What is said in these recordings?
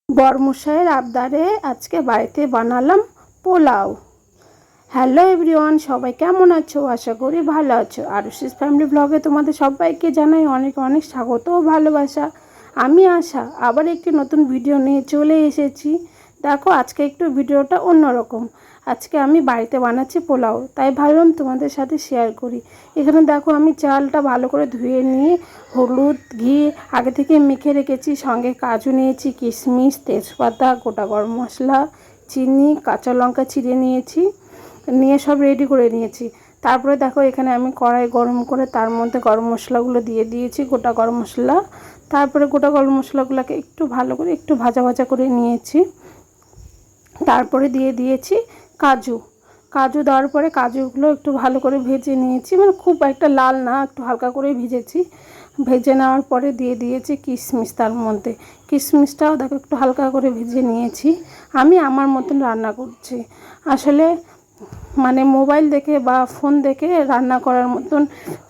বরমশাইয়ের আবদারে আজকে বাড়িতে বানালাম পোলাও। হ্যালো এভরিওয়ান, সবাই কেমন আছো? আশা করি ভালো আছো। আরুষিস ফ্যামিলি ব্লগে তোমাদের সবাইকে জানাই অনেক অনেক স্বাগত ও ভালোবাসা। আমি আশা আবার একটি নতুন ভিডিও নিয়ে চলে এসেছি। দেখো আজকে একটু ভিডিওটা অন্যরকম। আজকে আমি বাড়িতে বানাচ্ছি পোলাও, তাই ভাবলাম তোমাদের সাথে শেয়ার করি। এখানে দেখো আমি চালটা ভালো করে ধুয়ে নিয়ে হলুদ ঘি আগে থেকে মেখে রেখেছি, সঙ্গে কাজু নিয়েছি, কিশমিশ, তেজপাতা, গোটা গরম মশলা, চিনি, কাঁচা লঙ্কা চিড়ে নিয়েছি, নিয়ে সব রেডি করে নিয়েছি। তারপরে দেখো এখানে আমি কড়াই গরম করে তার মধ্যে গরম মশলাগুলো দিয়ে দিয়েছি, গোটা গরম মশলা। তারপরে গোটা গরম মশলাগুলোকে একটু ভালো করে একটু ভাজা ভাজা করে নিয়েছি। তারপরে দিয়ে দিয়েছি কাজু দেওয়ার পরে কাজুগুলো একটু ভালো করে ভেজে নিয়েছি, মানে খুব একটা লাল না, একটু হালকা করে ভেজেছি। ভেজে নেওয়ার পরে দিয়ে দিয়েছি কিশমিশ, তার মধ্যে কিশমিশটাও দেখো একটু হালকা করে ভেজে নিয়েছি। আমি আমার মতন রান্না করছি, আসলে মানে মোবাইল দেখে বা ফোন দেখে রান্না করার মতন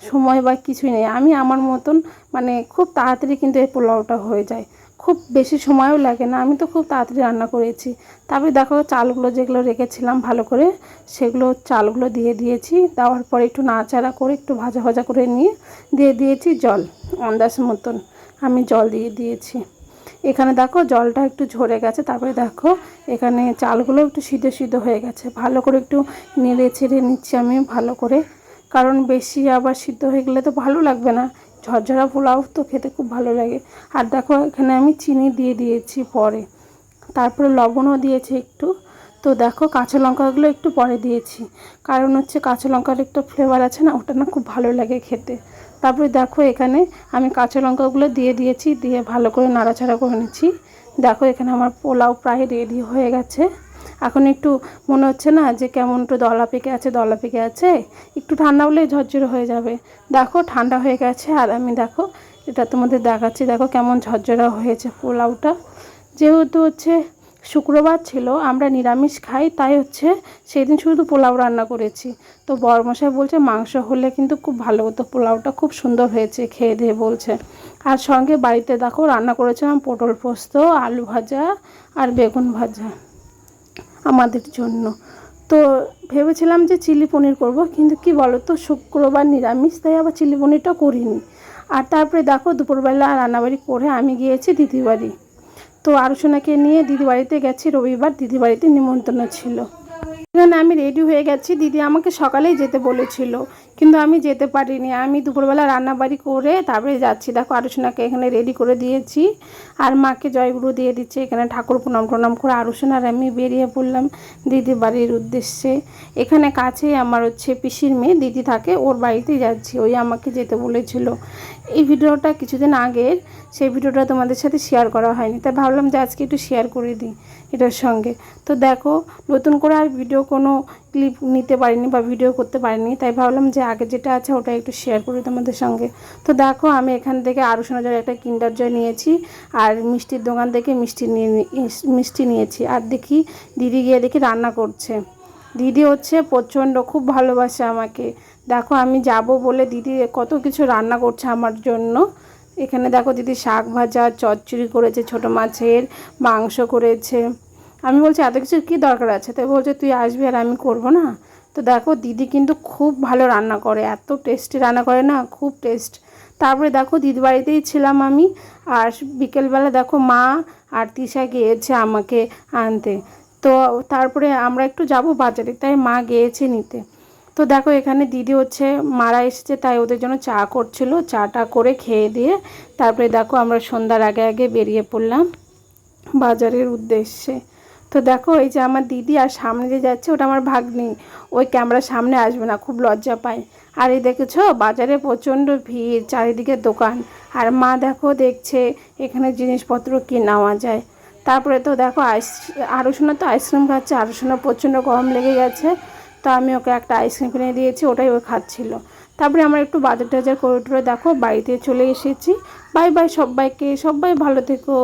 সময় বা কিছুই নেই। আমি আমার মতন মানে খুব তাড়াতাড়ি কিন্তু এই পোলাওটা হয়ে যায়, খুব বেশি সময়ও লাগে না। আমি তো খুব তাড়াতাড়ি রান্না করেছি। তারপরে দেখো চালগুলো যেগুলো রেখেছিলাম ভালো করে, সেগুলো চালগুলো দিয়ে দিয়েছি। দেওয়ার পরে একটু নাড়াচাড়া করে একটু ভাজা ভাজা করে নিয়ে দিয়ে দিয়েছি জল, আন্দাজ মতন আমি জল দিয়ে দিয়েছি। এখানে দেখো জলটা একটু ঝরে গেছে। তারপরে দেখো এখানে চালগুলো একটু সিদ্ধ হয়ে গেছে। ভালো করে একটু নেড়ে ছেড়ে নিচ্ছি আমি ভালো করে, কারণ বেশি আবার সিদ্ধ হয়ে গেলে তো ভালো লাগবে না। ঝরঝরা পোলাও তো খেতে খুব ভালো লাগে। আর দেখো এখানে আমি চিনি দিয়ে দিয়েছি পরে, তারপরে লবণও দিয়েছি একটু। তো দেখো কাঁচা লঙ্কাগুলো একটু পরে দিয়েছি, কারণ হচ্ছে কাঁচা লঙ্কার একটা ফ্লেভার আছে না, ওটা না খুব ভালো লাগে খেতে। তারপরে দেখো এখানে আমি কাঁচা লঙ্কাগুলো দিয়ে দিয়েছি, দিয়ে ভালো করে নাড়াচাড়া করে নিচ্ছি। দেখো এখানে আমার পোলাও প্রায় রেডি হয়ে গেছে। এখন একটু মনে হচ্ছে না যে কেমন একটু দলা পেকে আছে, একটু ঠান্ডা হলেই ঝরঝরে হয়ে যাবে। দেখো ঠান্ডা হয়ে গেছে, আর আমি দেখো এটা তোমাদের দেখাচ্ছি। দেখো কেমন ঝরঝরা হয়েছে পোলাওটা। যেহেতু হচ্ছে শুক্রবার ছিল, আমরা নিরামিষ খাই, তাই হচ্ছে সেদিন শুধু পোলাও রান্না করেছি। তো বরমশাই বলছে মাংস হলে কিন্তু খুব ভালো হতো, পোলাওটা খুব সুন্দর হয়েছে খেয়ে দিয়ে বলছে। আর সঙ্গে বাড়িতে দেখো রান্না করেছিলাম পটল পোস্ত, আলু ভাজা আর বেগুন ভাজা আমাদের জন্য। তো ভেবেছিলাম যে চিলি পনির করব, কিন্তু কি বলো তো শুক্রবার নিরামিষ, তাই আবার চিলি পনিরটা করিনি। আর তারপরে দেখো দুপুরবেলা রান্নাবাড়ি করে আমি গিয়েছি দিদির বাড়ি। তো আরুষোনাকে নিয়ে দিদি বাড়িতে গেছি, রবিবার দিদি বাড়িতে নিমন্ত্রণ ছিল। এখানে আমি রেডি হয়ে গেছি। দিদি আমাকে সকালেই যেতে বলেছিল, কিন্তু আমি যেতে পারিনি। আমি দুপুরবেলা রান্নাবাড়ি করে তারপরে যাচ্ছি। দেখো আরুষোনাকে এখানে রেডি করে দিয়েছি, আর মাকে জয়গুরু দিয়ে দিচ্ছে। এখানে ঠাকুর প্রণাম করে আরুষোনা আর আমি বেরিয়ে পড়লাম দিদি বাড়ির উদ্দেশ্যে। এখানে কাছেই আমার হচ্ছে পিসির মেয়ে দিদি থাকে, ওর বাড়িতেই যাচ্ছি, ওই আমাকে যেতে বলেছিল। এই ভিডিওটা কিছুদিন আগের, সেই ভিডিওটা তোমাদের সাথে শেয়ার করা হয়নি, তাই ভাবলাম যে আজকে একটু শেয়ার করে দিই এটার সঙ্গে। তো দেখো নতুন করে আর ভিডিও কোনো ক্লিপ নিতে পারিনি বা ভিডিও করতে পারিনি, তাই ভাবলাম যে আগে যেটা আছে ওটা একটু শেয়ার করি তোমাদের সঙ্গে। তো দেখো আমি এখান থেকে আরুষোনা জয় একটা কিন্ডার জয় নিয়েছি, আর মিষ্টির দোকান থেকে মিষ্টি নিয়েছি। আর দেখি দিদি গিয়ে দেখি রান্না করছে। দিদি হচ্ছে প্রচণ্ড খুব ভালোবাসে আমাকে। দেখো আমি যাব বলে দিদি কত কিছু রান্না করছে আমার জন্য। এখানে দেখো দিদি শাক ভাজা, চচ্চড়ি করেছে, ছোটো মাছের মাংস করেছে। আমি বলছি এত কিছুর কী দরকার আছে, তাই বলছে তুই আসবি আর আমি করব না। তো দেখো দিদি কিন্তু খুব ভালো রান্না করে, এত টেস্টি রান্না করে না, খুব টেস্ট। তারপরে দেখো দিদি বাড়িতেই ছিলাম আমি। আর বিকেলবেলা দেখো মা আর তিশা গিয়েছে আমাকে আনতে। তো তারপরে আমরা একটু যাব বাজারে, তাই মা গিয়েছে নিতে। তো দেখো এখানে দিদি হচ্ছে মারা এসেছে, তাই ওদের জন্য চা করছিল, চাটা করে খেয়ে দিয়ে তারপরে দেখো আমরা সন্ধ্যার আগে আগে বেরিয়ে পড়লাম বাজারের উদ্দেশ্যে। তো দেখো এই যে আমার দিদি, আর সামনে যে যাচ্ছে ওটা আমার ভাগ্নি, ওই ক্যামেরার সামনে আসবে না, খুব লজ্জা পায়। আর এই দেখেছো বাজারে প্রচণ্ড ভিড়, চারিদিকে দোকান। আর মা দেখো দেখছে এখানে জিনিসপত্র কি নেওয়া যায়। তারপরে তো দেখো আরুষোনা তো আইসক্রিম খাচ্ছে, আরুষোনা প্রচণ্ড গরম লেগে গেছে, তো আমি ওকে একটা আইসক্রিম কিনে দিয়েছি, ওটাই ও খাচ্ছিল। তারপরে আমরা একটু বাজার টাজার করে দেখো বাড়িতে চলে এসেছি। বাই বাই সবাইকে, সবাই ভালো থেকো।